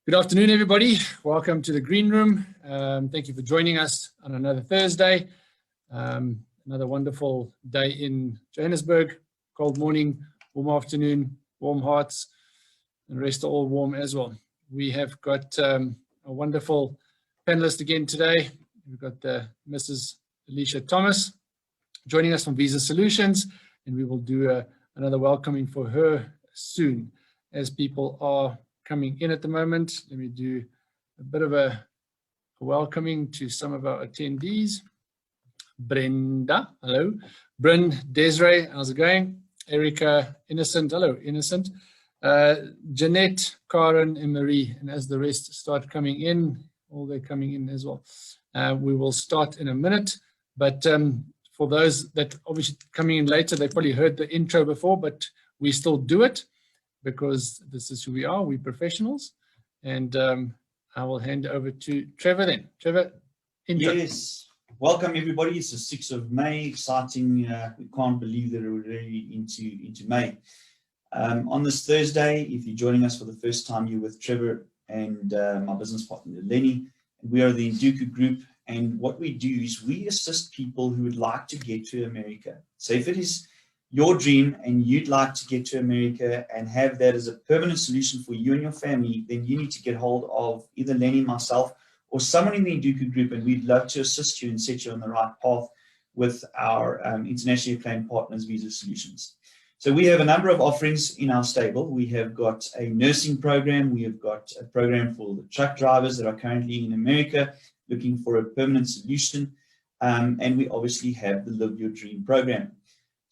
Good afternoon, everybody. Welcome to the Green Room. Thank you for joining us on another Thursday. Another wonderful day in Johannesburg. Cold morning, warm afternoon, warm hearts, and the rest are all warm as well. We have got a wonderful panelist again today. We've got Mrs. Alicia Thomas joining us from Visa Solutions, and we will do another welcoming for her soon as people are coming in at the moment. Let me do a bit of a welcoming to some of our attendees. Brenda, hello. Bryn, Desiree, how's it going? Erica, Innocent, hello, Innocent. Jeanette, Karen, and Marie. And as the rest start coming in, all they're coming in as well. We will start in a minute. But for those that obviously coming in later, they probably heard the intro before, but we still do it, because this is who we are, we professionals. And I will hand over to Trevor then. Trevor, intro. Yes, welcome everybody. It's the 6th of May, exciting. We can't believe that we're already into May. On this Thursday, if you're joining us for the first time, you're with Trevor and my business partner, Lenny. We are the Nduku Group, and what we do is we assist people who would like to get to America. So if it is your dream and you'd like to get to America and have that as a permanent solution for you and your family, then you need to get hold of either Lenny, myself, or someone in the Nduku Group, and we'd love to assist you and set you on the right path with our internationally acclaimed partners, Visa Solutions. So we have a number of offerings in our stable. We have got a nursing program. We have got a program for the truck drivers that are currently in America looking for a permanent solution. And we obviously have the Live Your Dream program.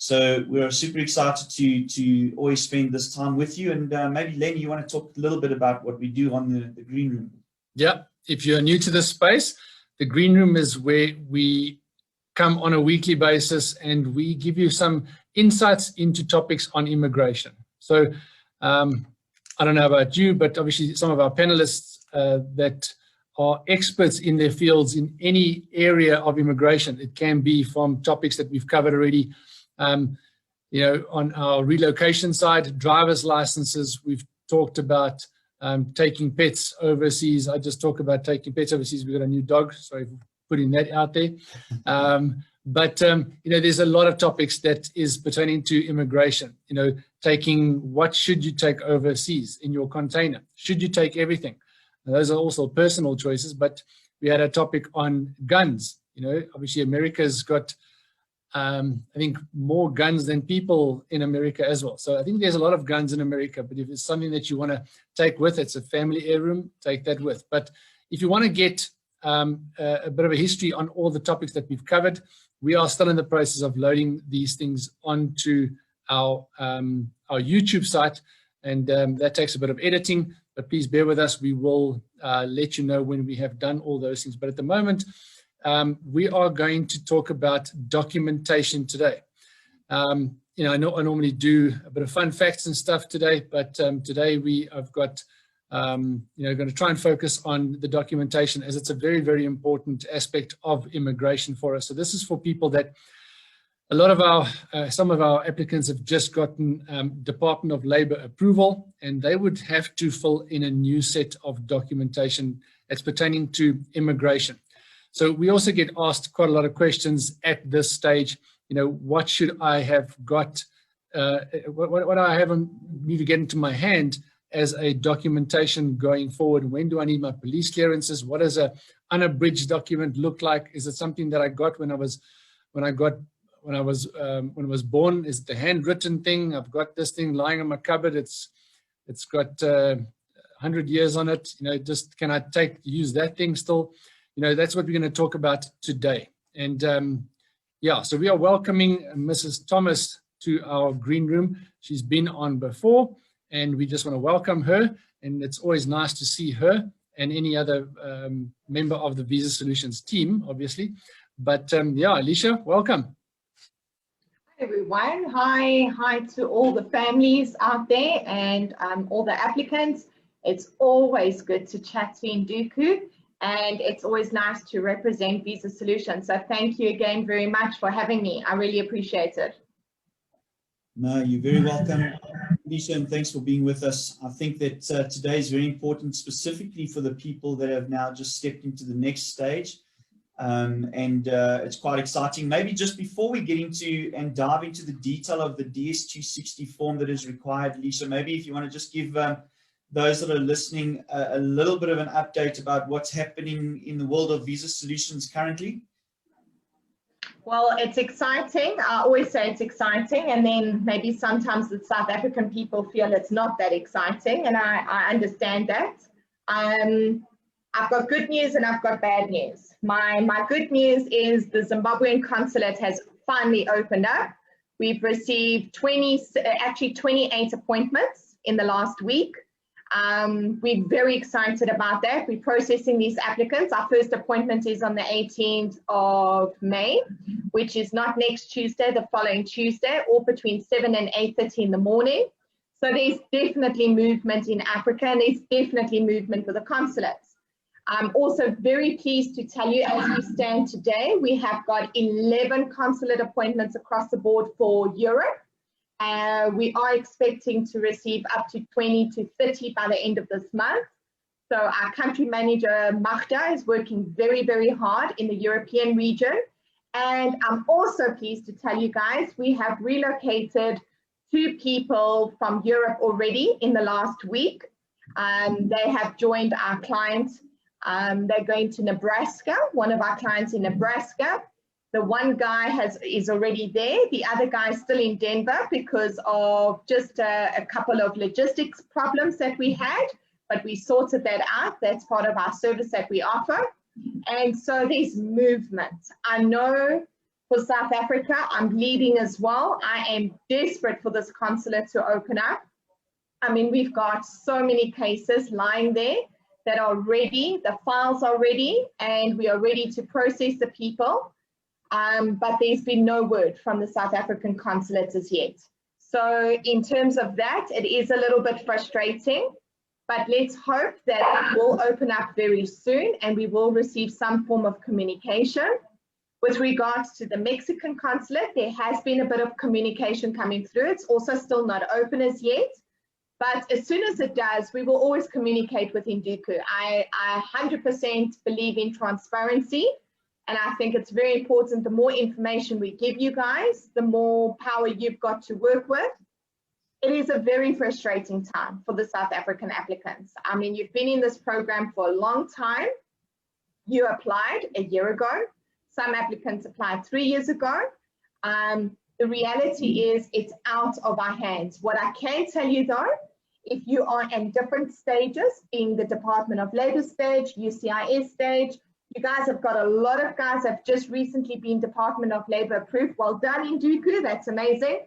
So we're super excited to always spend this time with you. And maybe, Lenny, you want to talk a little bit about what we do on the Green Room? Yeah, if you're new to this space, the Green Room is where we come on a weekly basis and we give you some insights into topics on immigration. So I don't know about you, but obviously some of our panelists that are experts in their fields in any area of immigration. It can be from topics that we've covered already. You know, on our relocation side, driver's licenses, we've talked about taking pets overseas. I just talk about taking pets overseas. We've got a new dog, so putting that out there. But you know, there's a lot of topics that is pertaining to immigration. You know, what should you take overseas in your container? Should you take everything? Now, those are also personal choices, but we had a topic on guns. You know, obviously America's got I think more guns than people in America as well. So I think there's a lot of guns in America, but if it's something that you want to take with, it's a family heirloom, take that with. But if you want to get a bit of a history on all the topics that we've covered, we are still in the process of loading these things onto our YouTube site, and that takes a bit of editing, but please bear with us. We will let you know when we have done all those things. But at the moment, we are going to talk about documentation today. You know, I normally do a bit of fun facts and stuff today, but today I've got, you know, going to try and focus on the documentation, as it's a very, very important aspect of immigration for us. So this is for people that a lot of some of our applicants have just gotten Department of Labor approval, and they would have to fill in a new set of documentation that's pertaining to immigration. So we also get asked quite a lot of questions at this stage. You know, what should I have got? What do I need to get into my hand as a documentation going forward? When do I need my police clearances? What does a unabridged document look like? Is it something that I got when I was born? Is it the handwritten thing? I've got this thing lying in my cupboard. It's got 100 years on it. You know, just can I use that thing still? You know, that's what we're going to talk about today. And yeah, so we are welcoming Mrs. Thomas to our Green Room. She's been on before, and we just want to welcome her. And it's always nice to see her and any other member of the Visa Solutions team, obviously. But yeah, Alicia, welcome. Hi, everyone. Hi to all the families out there and all the applicants. It's always good to chat to Nduku. And it's always nice to represent Visa Solutions. So thank you again very much for having me. I really appreciate it. No, you're very welcome. Lisa, and thanks for being with us. I think that today is very important, specifically for the people that have now just stepped into the next stage. It's quite exciting. Maybe just before we get into and dive into the detail of the DS260 form that is required, Lisa, maybe if you want to just give those that are listening a little bit of an update about what's happening in the world of visa solutions currently. Well, it's exciting. I always say it's exciting, and then maybe sometimes the South African people feel it's not that exciting, and I understand that. I've got good news and I've got bad news. My good news is the Zimbabwean consulate has finally opened up. We've received 28 appointments in the last week. We're very excited about that. We're processing these applicants. Our first appointment is on the 18th of May, which is not next Tuesday, the following Tuesday, or between 7 and 8:30 in the morning. So there's definitely movement in Africa, and there's definitely movement with the consulates. I'm also very pleased to tell you, as we stand today, we have got 11 consulate appointments across the board for Europe. We are expecting to receive up to 20 to 30 by the end of this month. So our country manager, Magda, is working very, very hard in the European region. And I'm also pleased to tell you guys, we have relocated 2 people from Europe already in the last week. They have joined our client. They're going to Nebraska, one of our clients in Nebraska. The one guy is already there. The other guy is still in Denver because of just a couple of logistics problems that we had, but we sorted that out. That's part of our service that we offer. And so there's movement. I know for South Africa, I'm leading as well. I am desperate for this consulate to open up. I mean, we've got so many cases lying there that are ready, the files are ready, and we are ready to process the people. But there's been no word from the South African consulate as yet. So in terms of that, it is a little bit frustrating, but let's hope that it will open up very soon and we will receive some form of communication. With regards to the Mexican consulate, there has been a bit of communication coming through. It's also still not open as yet. But as soon as it does, we will always communicate with Induku. I 100% believe in transparency. And I think it's very important, the more information we give you guys, the more power you've got to work with. It is a very frustrating time for the South African applicants. I mean, you've been in this program for a long time. You applied a year ago. Some applicants applied 3 years ago. The reality is it's out of our hands. What I can tell you though, if you are in different stages, being the Department of Labor stage, UCIS stage, you guys have got a lot of guys that have just recently been Department of Labor approved. Well done, Induku, that's amazing.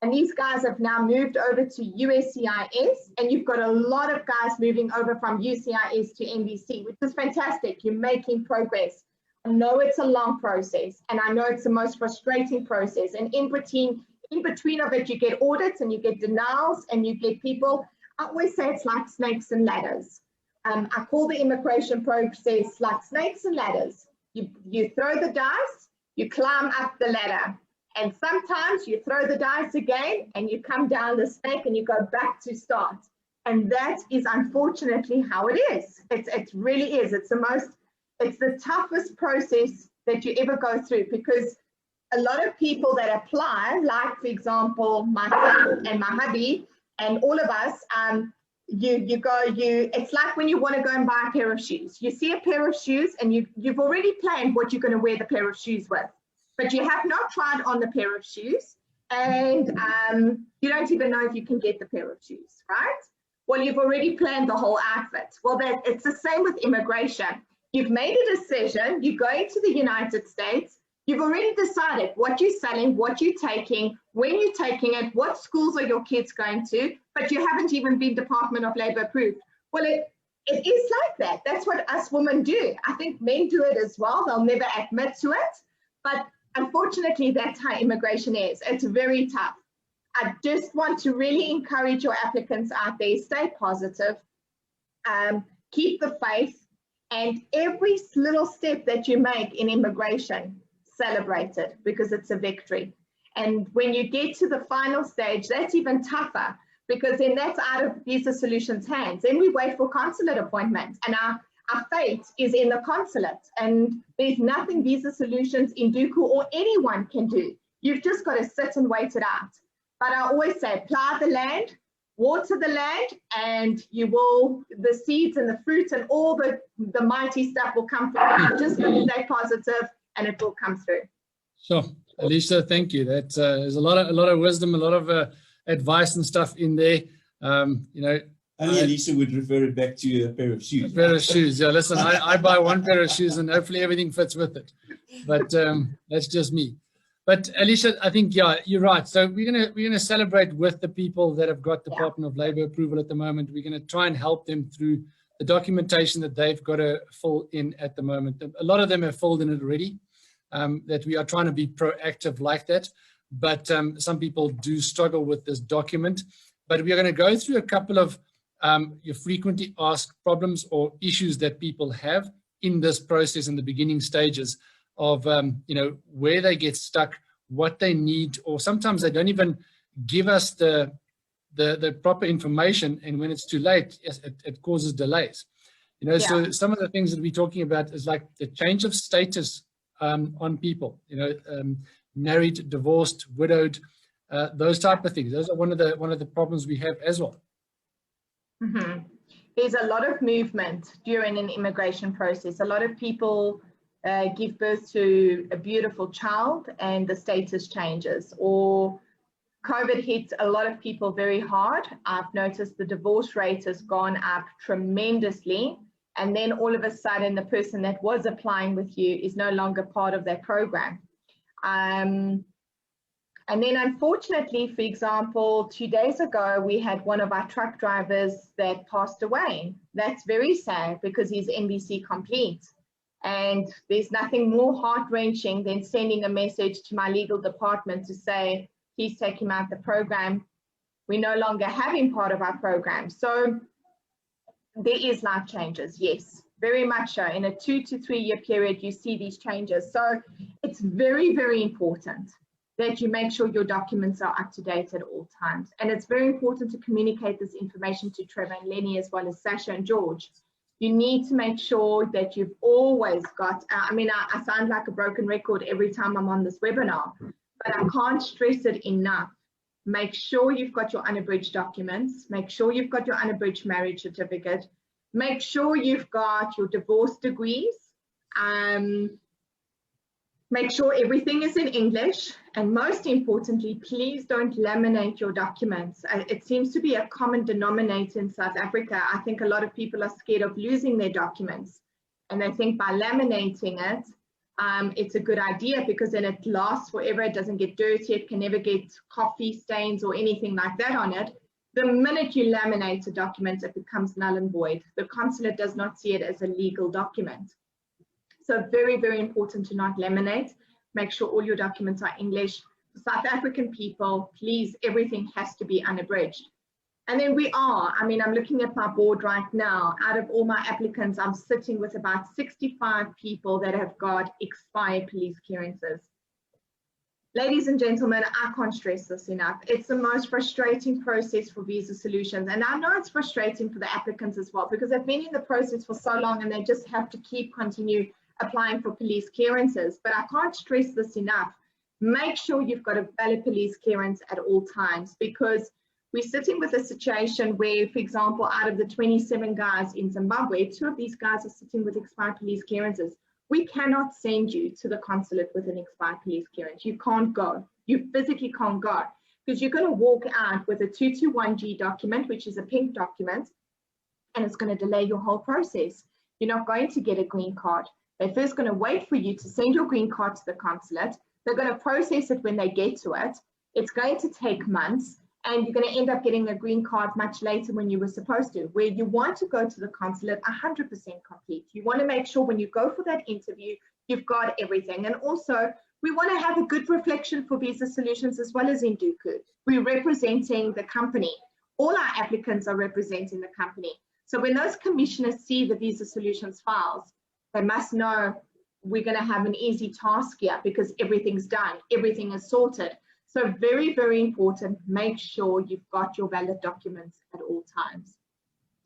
And these guys have now moved over to USCIS, and you've got a lot of guys moving over from UCIS to NBC, which is fantastic. You're making progress. I know it's a long process, and I know it's the most frustrating process. And in between of it, you get audits and you get denials and you get people. I always say it's like snakes and ladders. I call the immigration process like snakes and ladders. You throw the dice, you climb up the ladder. And sometimes you throw the dice again and you come down the snake and you go back to start. And that is unfortunately how it is. It really is. It's the toughest process that you ever go through, because a lot of people that apply, like for example, myself and my hubby and all of us, it's like when you want to go and buy a pair of shoes. You see a pair of shoes and you've already planned what you're going to wear the pair of shoes with, but you have not tried on the pair of shoes, and you don't even know if you can get the pair of shoes, right? Well, you've already planned the whole outfit. Well, it's the same with immigration. You've made a decision, you're going to the United States, you've already decided what you're selling, what you're taking, when you're taking it, what schools are your kids going to, but you haven't even been Department of Labor approved. Well, it is like that. That's what us women do. I think men do it as well. They'll never admit to it, but unfortunately, that's how immigration is. It's very tough. I just want to really encourage your applicants out there, stay positive, keep the faith, and every little step that you make in immigration, celebrate it, because it's a victory. And when you get to the final stage, that's even tougher, because then that's out of Visa Solutions' hands. Then we wait for consulate appointments, and our fate is in the consulate, and there's nothing Visa Solutions, Induku, or anyone can do. You've just got to sit and wait it out. But I always say, plow the land, water the land, and the seeds and the fruit and all the mighty stuff will come through. You just got to stay positive, and it will come through. Sure, Alicia, thank you. That there's a lot of wisdom, a lot of advice and stuff in there. Only Alicia would refer it back to a pair of shoes. A pair of shoes. Yeah, listen, I buy one pair of shoes and hopefully everything fits with it. But that's just me. But Alicia, I think, yeah, you're right. So we're gonna celebrate with the people that have got Department of Labor approval at the moment. We're gonna try and help them through the documentation that they've got to fill in at the moment. A lot of them have filled in it already. That we are trying to be proactive like that. But some people do struggle with this document. But we are going to go through a couple of your frequently asked problems or issues that people have in this process in the beginning stages of, where they get stuck, what they need, or sometimes they don't even give us the proper information, and when it's too late, it causes delays. So some of the things that we're talking about is like the change of status on people, married, divorced, widowed, those type of things. Those are one of the problems we have as well. Mm-hmm. There's a lot of movement during an immigration process. A lot of people give birth to a beautiful child and the status changes, or COVID hits a lot of people very hard. I've noticed the divorce rate has gone up tremendously, and then all of a sudden the person that was applying with you is no longer part of that program. And then unfortunately, for example, 2 days ago, we had one of our truck drivers that passed away. That's very sad because he's NBC complete. And there's nothing more heart-wrenching than sending a message to my legal department to say, please take him out the program. We no longer have him part of our program. So there is life changes, yes, very much so. In a 2 to 3 year period, you see these changes. So it's very, very important that you make sure your documents are up to date at all times. And it's very important to communicate this information to Trevor and Lenny, as well as Sasha and George. You need to make sure that you've always got, I sound like a broken record every time I'm on this webinar, but I can't stress it enough. Make sure you've got your unabridged documents. Make sure you've got your unabridged marriage certificate. Make sure you've got your divorce degrees. Make sure everything is in English. And most importantly, please don't laminate your documents. It seems to be a common denominator in South Africa. I think a lot of people are scared of losing their documents. And they think by laminating it, it's a good idea because then it lasts forever. It doesn't get dirty. It can never get coffee stains or anything like that on it. The minute you laminate a document, it becomes null and void. The consulate does not see it as a legal document. So very, very important to not laminate. Make sure all your documents are English. For South African people, please, everything has to be unabridged. And then I'm looking at my board right now. Out of all my applicants, I'm sitting with about 65 people that have got expired police clearances. Ladies and gentlemen, I can't stress this enough. It's the most frustrating process for Visa Solutions. And I know it's frustrating for the applicants as well, because they've been in the process for so long and they just have to continue applying for police clearances. But I can't stress this enough. Make sure you've got a valid police clearance at all times, because we're sitting with a situation where, for example, out of the 27 guys in Zimbabwe, 2 of these guys are sitting with expired police clearances. We cannot send you to the consulate with an expired police clearance. You can't go. You physically can't go, because you're going to walk out with a 221G document, which is a pink document, and it's going to delay your whole process. You're not going to get a green card. They're first going to wait for you to send your green card to the consulate. They're going to process it when they get to it. It's going to take months, and you're going to end up getting a green card much later when you were supposed to, where you want to go to the consulate 100% complete. You want to make sure when you go for that interview, you've got everything. And also, we want to have a good reflection for Visa Solutions as well as Induku. We're representing the company. All our applicants are representing the company. So when those commissioners see the Visa Solutions files, they must know we're going to have an easy task here because everything's done, everything is sorted. So very, very important, make sure you've got your valid documents at all times.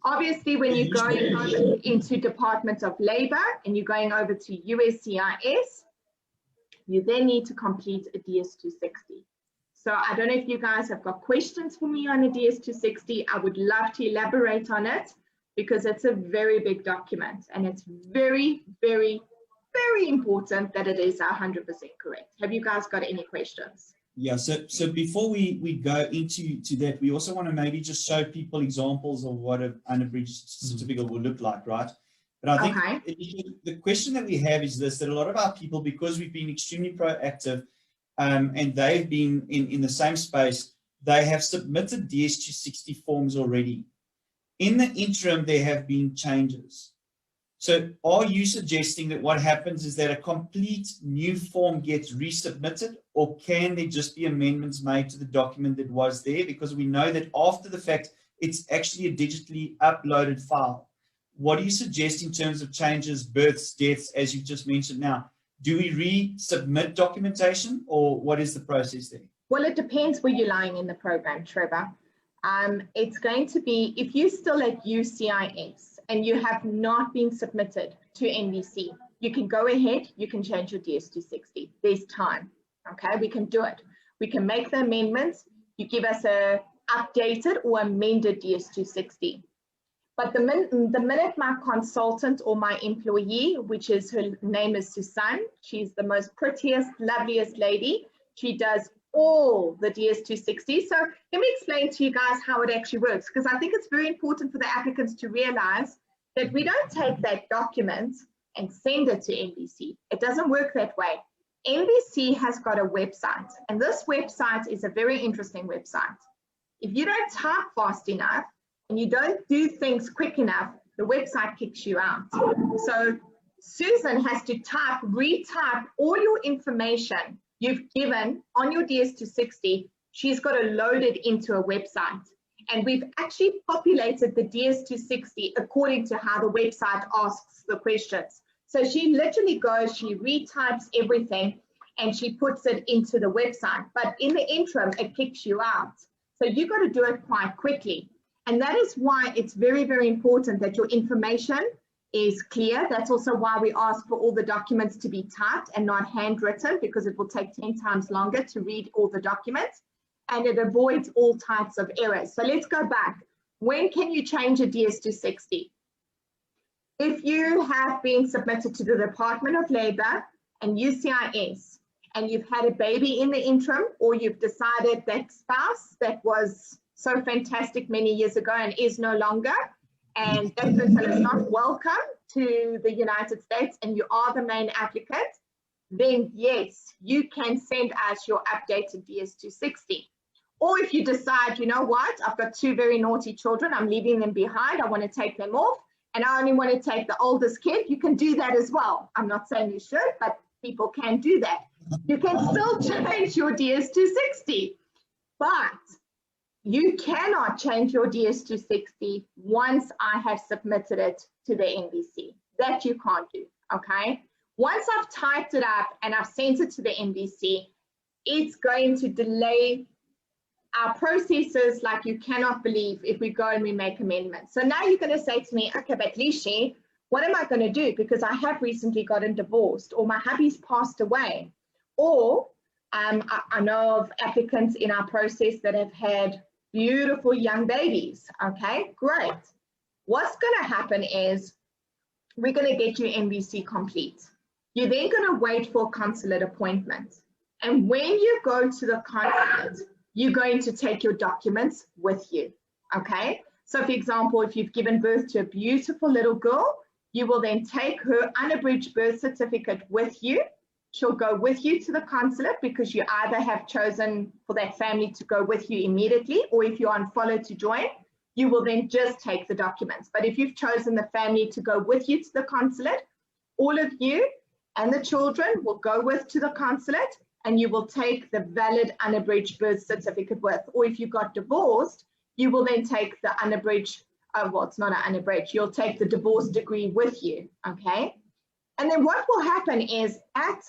Obviously, when you're going over into Department of Labor and you're going over to USCIS, you then need to complete a DS260. So I don't know if you guys have got questions for me on a DS260. I would love to elaborate on it because it's a very big document and it's very, very, very important that it is 100% correct. Have you guys got any questions? Yeah, so before we go into that, we also want to maybe just show people examples of what an unabridged certificate will look like, right? But I think the question that we have is this, that a lot of our people, because we've been extremely proactive and they've been in the same space, they have submitted DS260 forms already. In the interim, there have been changes. So are you suggesting that what happens is that a complete new form gets resubmitted, or can there just be amendments made to the document that was there? Because we know that after the fact, it's actually a digitally uploaded file. What do you suggest in terms of changes, births, deaths, as you just mentioned now? Do we resubmit documentation, or what is the process there? Well, it depends where you're lying in the program, Trevor. It's going to be, if you're still at UCIS and you have not been submitted to NBC, you can go ahead, you can change your DS260. There's time, okay? We can do it. We can make the amendments. You give us a updated or amended DS260. But the minute my consultant or my employee, which is her name is Susan, she's the most prettiest, loveliest lady. She does all the DS260. So let me explain to you guys how it actually works, because I think it's very important for the applicants to realize that we don't take that document and send it to NBC. It doesn't work that way. NBC has got a website, and this website is a very interesting website. If you don't type fast enough and you don't do things quick enough, the website kicks you out. So Susan has to retype all your information you've given on your DS260. She's got to load it into a website. And we've actually populated the DS260 according to how the website asks the questions. So she literally goes, she retypes everything, and she puts it into the website. But in the interim, it kicks you out. So you've got to do it quite quickly. And that is why it's very, very important that your information is clear. That's also why we ask for all the documents to be typed and not handwritten, because it will take 10 times longer to read all the documents, and it avoids all types of errors. So let's go back. When can you change a DS260? If you have been submitted to the Department of Labor and UCIS, and you've had a baby in the interim, or you've decided that spouse that was so fantastic many years ago and is no longer, and that person is not welcome to the United States, and you are the main applicant, then yes, you can send us your updated DS260. Or if you decide, you know what, I've got two very naughty children, I'm leaving them behind, I want to take them off, and I only want to take the oldest kid, you can do that as well. I'm not saying you should, but people can do that. You can still change your DS260, but you cannot change your DS260 once I have submitted it to the NBC. That you can't do, okay? Once I've typed it up and I've sent it to the NBC, it's going to delay our processes like you cannot believe if we go and we make amendments. So now you're going to say to me, okay, but Lishi, what am I going to do? Because I have recently gotten divorced, or my hubby's passed away, or I know of applicants in our process that have had beautiful young babies. Okay, great. What's going to happen is we're going to get you NBC complete. You're then going to wait for a consulate appointment. And when you go to the consulate, you're going to take your documents with you. Okay, so for example, if you've given birth to a beautiful little girl, you will then take her unabridged birth certificate with you. She'll go with you to the consulate, because you either have chosen for that family to go with you immediately, or if you're on follow to join, you will then just take the documents. But if you've chosen the family to go with you to the consulate, all of you and the children will go with to the consulate, and you will take the valid unabridged birth certificate with. Or if you got divorced, you will then take the unabridged, well, it's not an unabridged, you'll take the divorce degree with you, okay? And then what will happen is at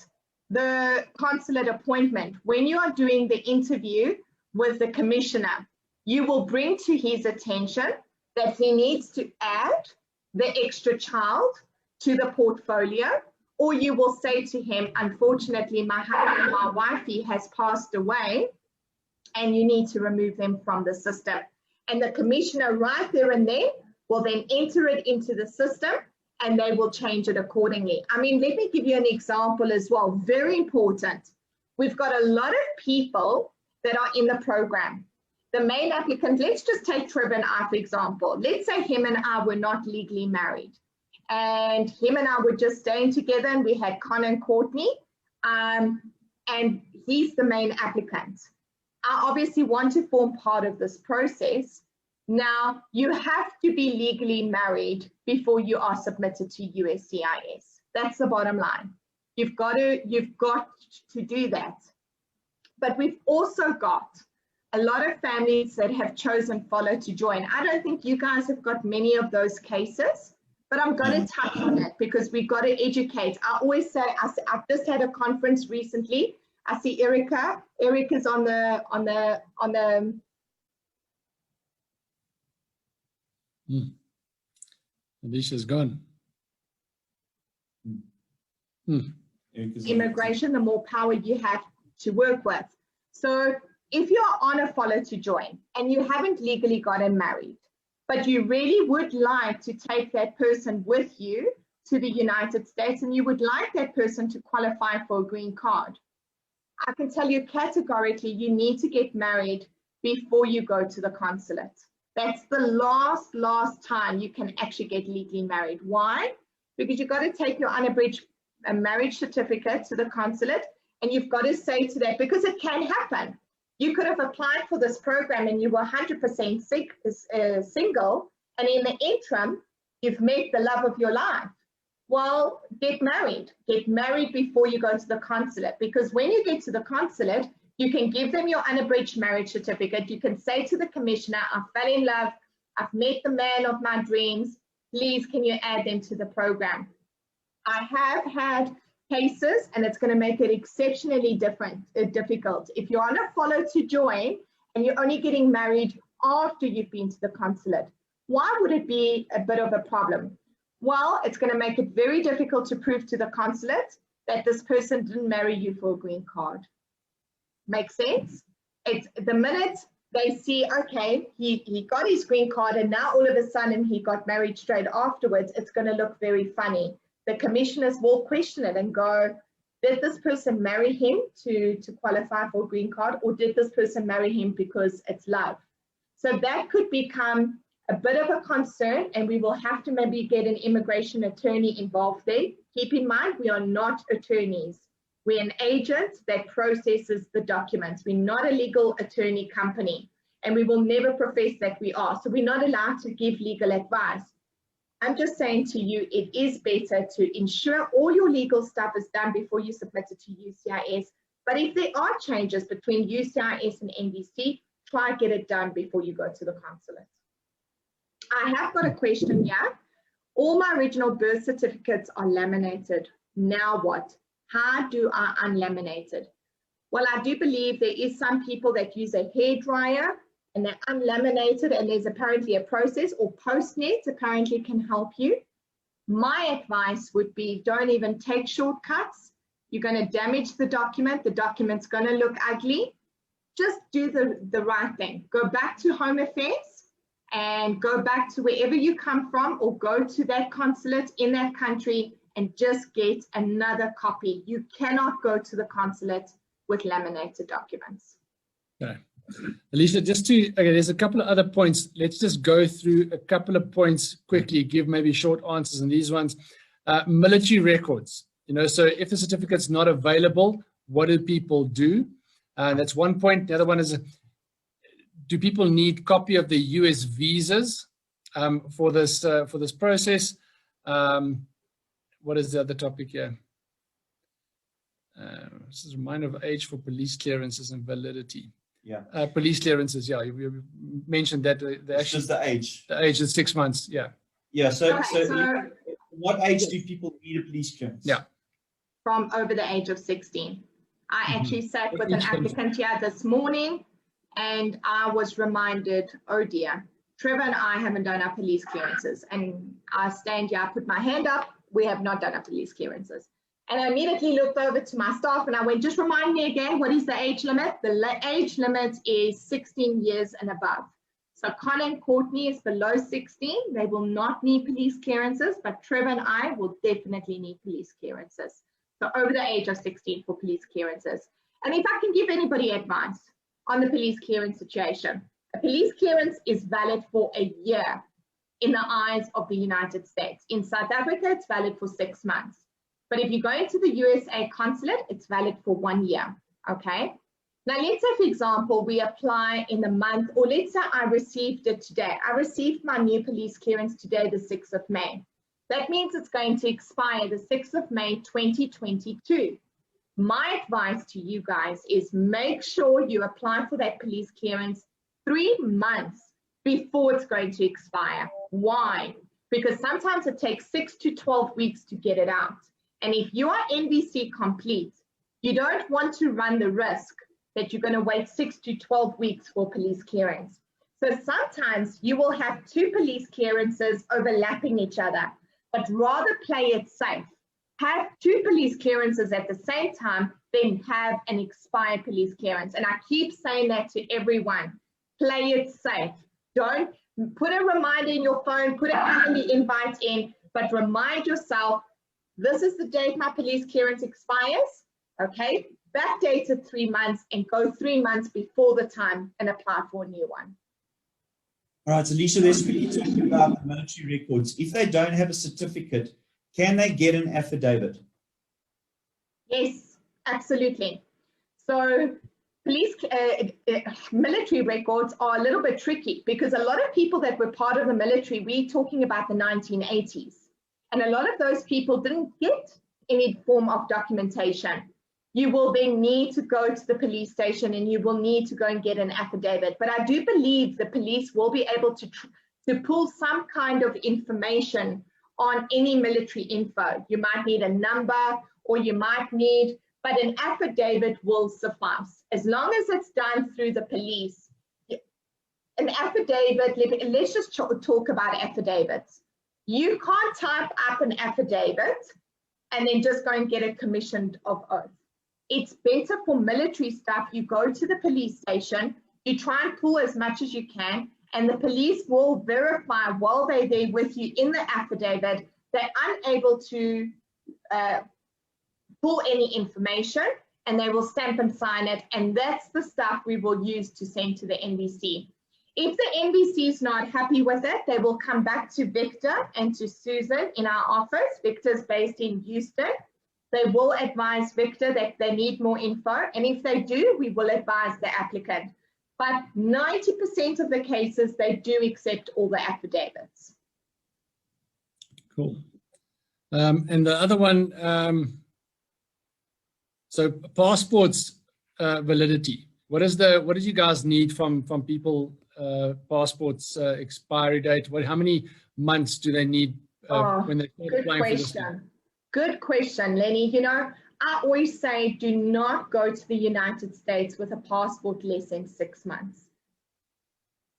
the consulate appointment, when you are doing the interview with the commissioner, you will bring to his attention that he needs to add the extra child to the portfolio, or you will say to him, unfortunately, my husband, my wifey has passed away, and you need to remove them from the system. And the commissioner right there and then will then enter it into the system, and they will change it accordingly. I mean, let me give you an example as well, very important. We've got a lot of people that are in the program. The main applicant, let's just take Trevor and I, for example. Let's say him and I were not legally married, and him and I were just staying together, and we had Con and Courtney, and he's the main applicant. I obviously want to form part of this process. Now, you have to be legally married before you are submitted to USCIS. That's the bottom line. You've got to do that. But we've also got a lot of families that have chosen follow to join. I don't think you guys have got many of those cases, but I'm going to touch on that because we've got to educate. I always say, I've just had a conference recently. I see Erica. Erica's on the. Alicia's gone. Immigration, the more power you have to work with. So if you're on a follow to join and you haven't legally gotten married, but you really would like to take that person with you to the United States and you would like that person to qualify for a green card, I can tell you categorically, you need to get married before you go to the consulate. That's the last time you can actually get legally married. Why? Because you've got to take your unabridged marriage certificate to the consulate, and you've got to say to that, because it can happen. You could have applied for this program and you were 100% single, and in the interim, you've met the love of your life. Well, get married. Get married before you go to the consulate, because when you get to the consulate, you can give them your unabridged marriage certificate. You can say to the commissioner, I fell in love. I've met the man of my dreams. Please, can you add them to the program? I have had cases, and it's going to make it exceptionally difficult. If you're on a follow to join and you're only getting married after you've been to the consulate, why would it be a bit of a problem? Well, it's going to make it very difficult to prove to the consulate that this person didn't marry you for a green card. Make sense? It's the minute they see, okay, he got his green card and now all of a sudden he got married straight afterwards, it's going to look very funny. The commissioners will question it and go, did this person marry him to qualify for a green card, or did this person marry him because it's love? So that could become a bit of a concern, and we will have to maybe get an immigration attorney involved there. Keep in mind, we are not attorneys. We're an agent that processes the documents. We're not a legal attorney company, and we will never profess that we are. So we're not allowed to give legal advice. I'm just saying to you, it is better to ensure all your legal stuff is done before you submit it to USCIS. But if there are changes between USCIS and NDC, try to get it done before you go to the consulate. I have got a question here. All my original birth certificates are laminated. Now what? How do I unlaminate it? Well, I do believe there is some people that use a hairdryer and they're unlaminated, and there's apparently a process, or Postnet apparently can help you. My advice would be, don't even take shortcuts. You're going to damage the document. The document's going to look ugly. Just do the right thing. Go back to Home Affairs and go back to wherever you come from, or go to that consulate in that country and just get another copy. You cannot go to the consulate with laminated documents. Okay. Alicia, okay, there's a couple of other points. Let's just go through a couple of points quickly, give maybe short answers on these ones. Military records, so if the certificate's not available, what do people do? That's one point. The other one is, do people need copy of the US visas for this process? What is the other topic here? This is a reminder of age for police clearances and validity. Yeah. Police clearances, yeah. You mentioned that. It's just the age. The age is 6 months, yeah. Yeah, so what age do people need a police clearance? Yeah. from over the age of 16. I actually sat with an Each country. applicant here this morning and I was reminded, oh dear, Trevor and I haven't done our police clearances. And I stand here, I put my hand up, we have not done our police clearances. And I immediately looked over to my staff and I went, just remind me again, what is the age limit? The age limit is 16 years and above. So Connor and Courtney is below 16. They will not need police clearances, but Trevor and I will definitely need police clearances. So over the age of 16 for police clearances. And if I can give anybody advice on the police clearance situation, a police clearance is valid for a year in the eyes of the United States. In South Africa, it's valid for 6 months. But if you go into the USA consulate, it's valid for 1 year, okay? Now, let's say, for example, we apply in the month, or let's say I received it today. I received my new police clearance today, the 6th of May. That means it's going to expire the 6th of May, 2022. My advice to you guys is make sure you apply for that police clearance 3 months before it's going to expire. Why? Because sometimes it takes 6 to 12 weeks to get it out. And if you are NVC complete, you don't want to run the risk that you're going to wait 6 to 12 weeks for police clearance. So sometimes you will have 2 police clearances overlapping each other, but rather play it safe. Have 2 police clearances at the same time, then have an expired police clearance. And I keep saying that to everyone. Play it safe. Don't put a reminder in your phone, put a calendar invite in, but remind yourself, this is the date my police clearance expires, okay? Backdate it 3 months and go 3 months before the time and apply for a new one. All right, so Alicia, let's quickly talk about the military records. If they don't have a certificate, can they get an affidavit? Yes, absolutely. So police military records are a little bit tricky because a lot of people that were part of the military, we're talking about the 1980s. And a lot of those people didn't get any form of documentation. You will then need to go to the police station and you will need to go and get an affidavit. But I do believe the police will be able to pull some kind of information on any military info. You might need a number or you might need, but an affidavit will suffice. As long as it's done through the police. An affidavit, let's just talk about affidavits. You can't type up an affidavit and then just go and get it commissioned of oath. It's better for military stuff. You go to the police station, you try and pull as much as you can, and the police will verify while they're there with you in the affidavit, they're unable to pull any information, and they will stamp and sign it, and that's the stuff we will use to send to the NVC. If the NVC is not happy with it, they will come back to Victor and to Susan in our office. Victor's based in Houston. They will advise Victor that they need more info, and if they do, we will advise the applicant. But 90% of the cases, they do accept all the affidavits. Cool. And the other one, so passports validity. What do you guys need from people? Passports expiry date. How many months do they need when they start applying for this? Good question, Lenny. You know, I always say do not go to the United States with a passport less than 6 months.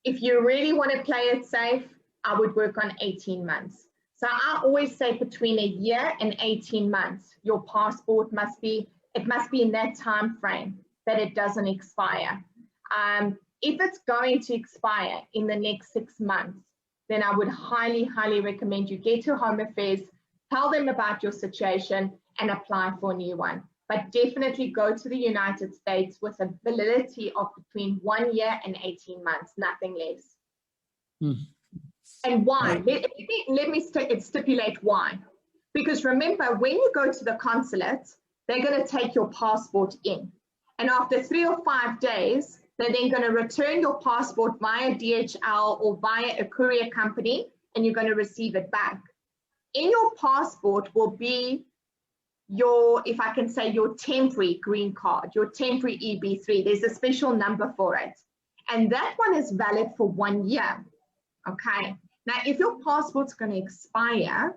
If you really want to play it safe, I would work on 18 months. So I always say between a year and 18 months, your passport must be in that time frame that it doesn't expire. If it's going to expire in the next 6 months, then I would highly, highly recommend you get to Home Affairs, tell them about your situation and apply for a new one. But definitely go to the United States with a validity of between 1 year and 18 months, nothing less. And why? Let me stipulate why. Because remember, when you go to the consulate, they're going to take your passport in. And after 3 or 5 days, they're then going to return your passport via DHL or via a courier company, and you're going to receive it back. In your passport will be your, if I can say, your temporary green card, your temporary EB3. There's a special number for it. And that one is valid for 1 year. Okay. Now, if your passport's going to expire,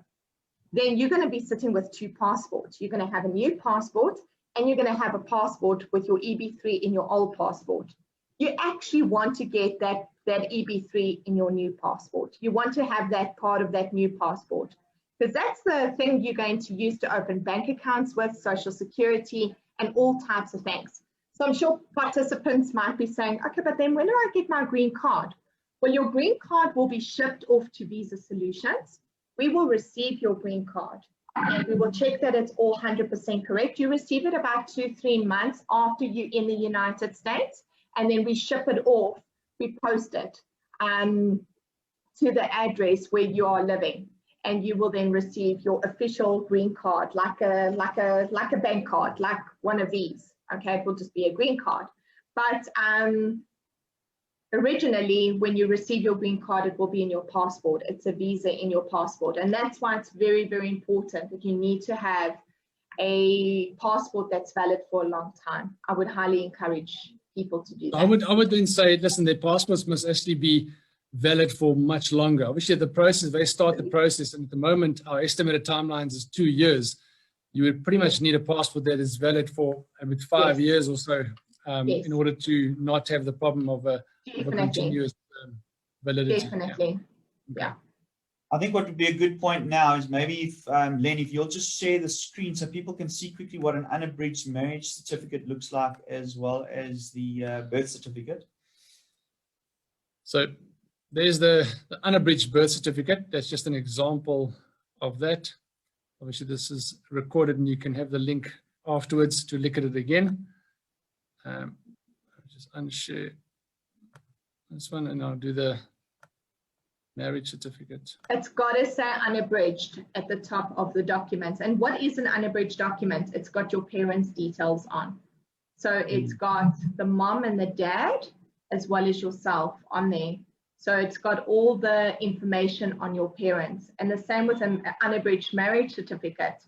then you're going to be sitting with two passports. You're going to have a new passport, and you're going to have a passport with your EB3 in your old passport. You actually want to get that EB3 in your new passport. You want to have that part of that new passport, because that's the thing you're going to use to open bank accounts with, Social Security, and all types of things. So I'm sure participants might be saying, okay, but then when do I get my green card? Well, your green card will be shipped off to Visa Solutions. We will receive your green card, and we will check that it's all 100% correct. You receive it about 2-3 months after you're in the United States, and then we ship it off, we post it to the address where you are living, and you will then receive your official green card, like a bank card, like one of these. Okay, it will just be a green card. But originally, when you receive your green card, it will be in your passport. It's a visa in your passport. And that's why it's very, very important that you need to have a passport that's valid for a long time. I would highly encourage people to do that. I would then say, listen, their passports must actually be valid for much longer. Obviously, the process, they start the process, and at the moment, our estimated timelines is 2 years. You would pretty much need a passport that is valid for 5 years or so, in order to not have the problem of a continuous validity. Definitely, yeah. I think what would be a good point now is maybe if, Len, if you'll just share the screen so people can see quickly what an unabridged marriage certificate looks like, as well as the birth certificate. So there's the unabridged birth certificate. That's just an example of that. Obviously, this is recorded, and you can have the link afterwards to look at it again. I'll just unshare this one, and I'll do the marriage certificate. It's got to say unabridged at the top of the document. And what is an unabridged document? It's got your parents' details on. So it's got the mom and the dad, as well as yourself on there. So it's got all the information on your parents. And the same with an unabridged marriage certificate.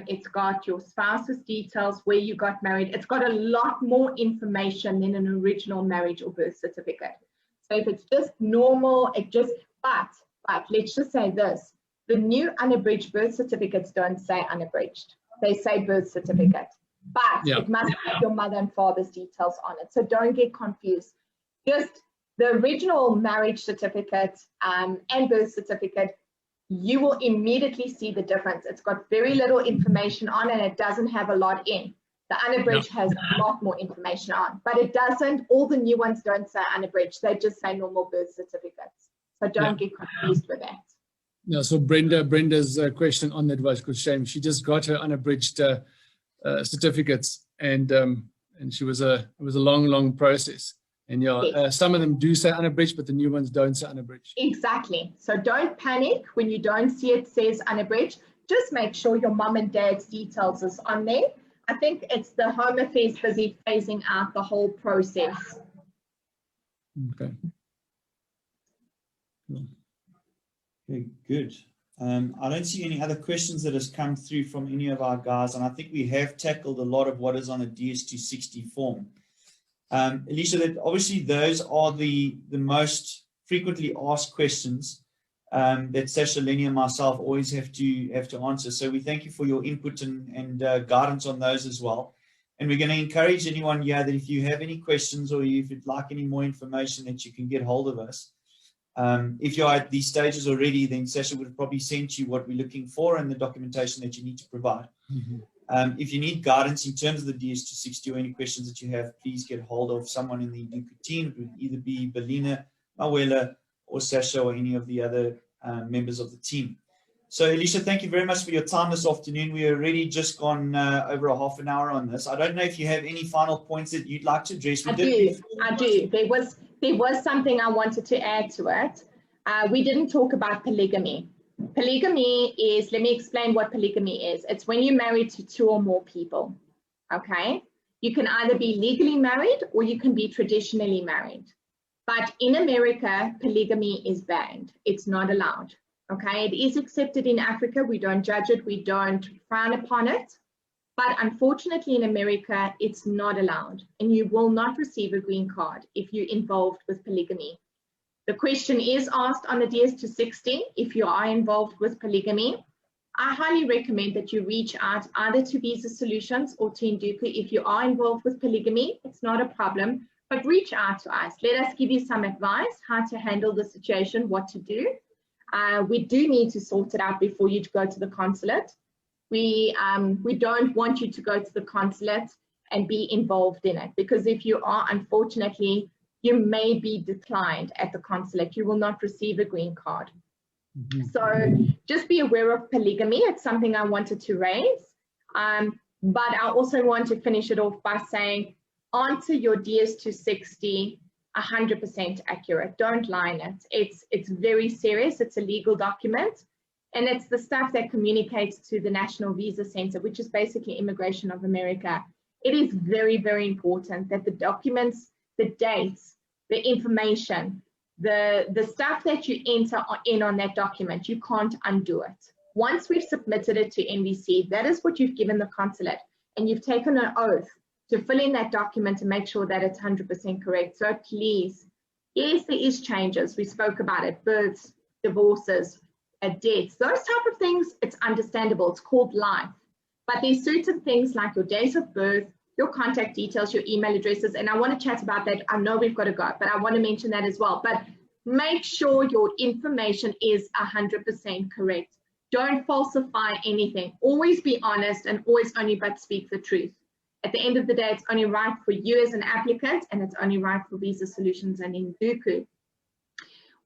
It's got your spouse's details, where you got married. It's got a lot more information than an original marriage or birth certificate. So if it's just normal, but let's just say this, the new unabridged birth certificates don't say unabridged. They say birth certificate, but it must have your mother and father's details on it. So don't get confused. Just the original marriage certificate and birth certificate, you will immediately see the difference. It's got very little information on, and it doesn't have a lot in. The unabridged has a lot more information on, but it doesn't, all the new ones don't say unabridged. They just say normal birth certificates. So don't get confused with that. Yeah, so Brenda's question on that was, good shame. She just got her unabridged certificates, and it was a long process. And some of them do say unabridged, but the new ones don't say unabridged. Exactly. So don't panic when you don't see it says unabridged. Just make sure your mom and dad's details is on there. I think it's the Home Affairs busy phasing out the whole process. Okay. Cool. Okay, good. I don't see any other questions that has come through from any of our guys, and I think we have tackled a lot of what is on the DS260 form. Alicia, that obviously those are the most frequently asked questions that Sasha, Lenny, and myself always have to answer. So we thank you for your input and guidance on those as well. And we're going to encourage anyone here that if you have any questions, or if you'd like any more information, that you can get hold of us. If you're at these stages already, then Sasha would have probably sent you what we're looking for and the documentation that you need to provide. Mm-hmm. If you need guidance in terms of the DS260 or any questions that you have, please get hold of someone in the Duku team. It would either be Belina, Mawela, or Sasha, or any of the other members of the team. So, Alicia, thank you very much for your time this afternoon. We already just gone over a half an hour on this. I don't know if you have any final points that you'd like to address. I do. There was something I wanted to add to it. We didn't talk about polygamy. Polygamy is, let me explain what polygamy is. It's when you're married to 2 or more people, okay? You can either be legally married or you can be traditionally married. But in America, polygamy is banned. It's not allowed, okay? It is accepted in Africa. We don't judge it. We don't frown upon it. But unfortunately in America, it's not allowed. And you will not receive a green card if you're involved with polygamy. The question is asked on the DS260 if you are involved with polygamy. I highly recommend that you reach out either to Visa Solutions or to Induku. If you are involved with polygamy, it's not a problem, but reach out to us. Let us give you some advice how to handle the situation, what to do. We do need to sort it out before you go to the consulate. We don't want you to go to the consulate and be involved in it, because if you are, unfortunately, you may be declined at the consulate. You will not receive a green card. So just be aware of polygamy. It's something I wanted to raise. But I also want to finish it off by saying, answer your DS260 100% accurate. Don't lie in it. It's very serious. It's a legal document. And it's the stuff that communicates to the National Visa Center, which is basically Immigration of America. It is very, very important that the documents, the dates, the information, the stuff that you enter in on that document, you can't undo it. Once we've submitted it to NVC, that is what you've given the consulate, and you've taken an oath to fill in that document to make sure that it's 100% correct. So please, yes, there is changes. We spoke about it, births, divorces, deaths, those type of things, it's understandable. It's called life. But there's certain things like your dates of birth, your contact details, your email addresses, and I want to chat about that. I know we've got to go, but I want to mention that as well. But make sure your information is 100% correct. Don't falsify anything. Always be honest and always only but speak the truth. At the end of the day, it's only right for you as an applicant, and it's only right for Visa Solutions and Induku.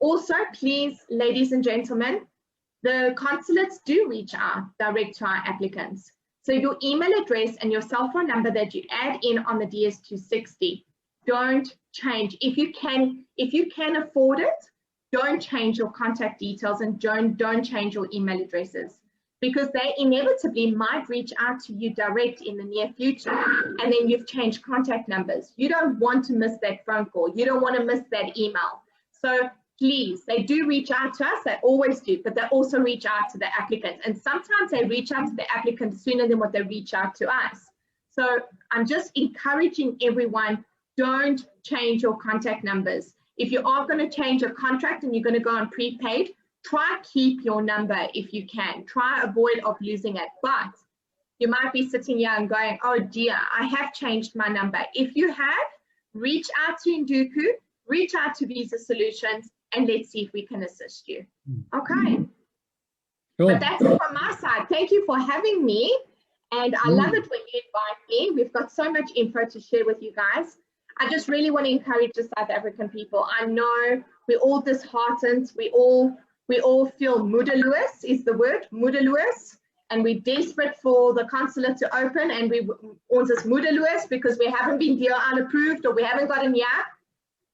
Also, please, ladies and gentlemen, the consulates do reach out direct to our applicants. So your email address and your cell phone number that you add in on the DS260, don't change. If you can afford it, don't change your contact details and don't change your email addresses, because they inevitably might reach out to you direct in the near future, and then you've changed contact numbers. You don't want to miss that phone call. You don't want to miss that email. So please, they do reach out to us, they always do, but they also reach out to the applicants. And sometimes they reach out to the applicants sooner than what they reach out to us. So I'm just encouraging everyone, don't change your contact numbers. If you are going to change your contract and you're going to go on prepaid, try keep your number if you can. Try avoid of losing it. But you might be sitting here and going, oh dear, I have changed my number. If you have, reach out to Induku, reach out to Visa Solutions, and let's see if we can assist you. Okay. Cool. But that's it from my side. Thank you for having me. And I love it when you invite me. We've got so much info to share with you guys. I just really want to encourage the South African people. I know we're all disheartened. We all feel moedeloos is the word, moedeloos. And we're desperate for the consulate to open, and we want us moedeloos because we haven't been DLR approved or we haven't gotten yet.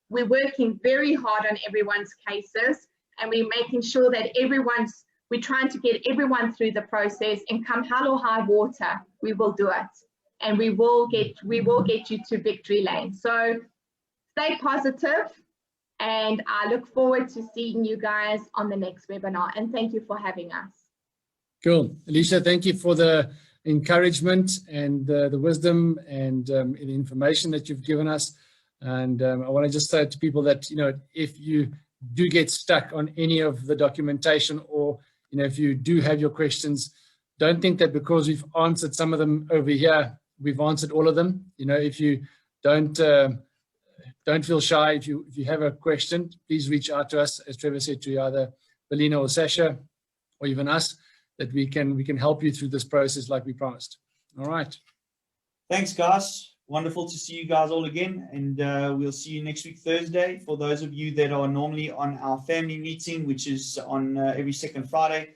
We're working very hard on everyone's cases, and we're making sure that we're trying to get everyone through the process, and come hell or high water, we will do it. And we will get you to victory lane. So stay positive, and I look forward to seeing you guys on the next webinar. And thank you for having us. Cool. Alicia, thank you for the encouragement and the wisdom and the information that you've given us. And I want to just say to people that, if you do get stuck on any of the documentation, or, if you do have your questions, don't think that because we've answered some of them over here, we've answered all of them. If you don't feel shy, if you have a question, please reach out to us, as Trevor said, to either Belina or Sasha, or even us, that we can help you through this process like we promised. All right. Thanks, guys. Wonderful to see you guys all again, and we'll see you next week, Thursday. For those of you that are normally on our family meeting, which is on every second Friday,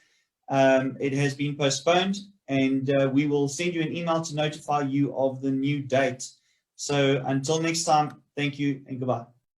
it has been postponed, and we will send you an email to notify you of the new date. So until next time, thank you and goodbye.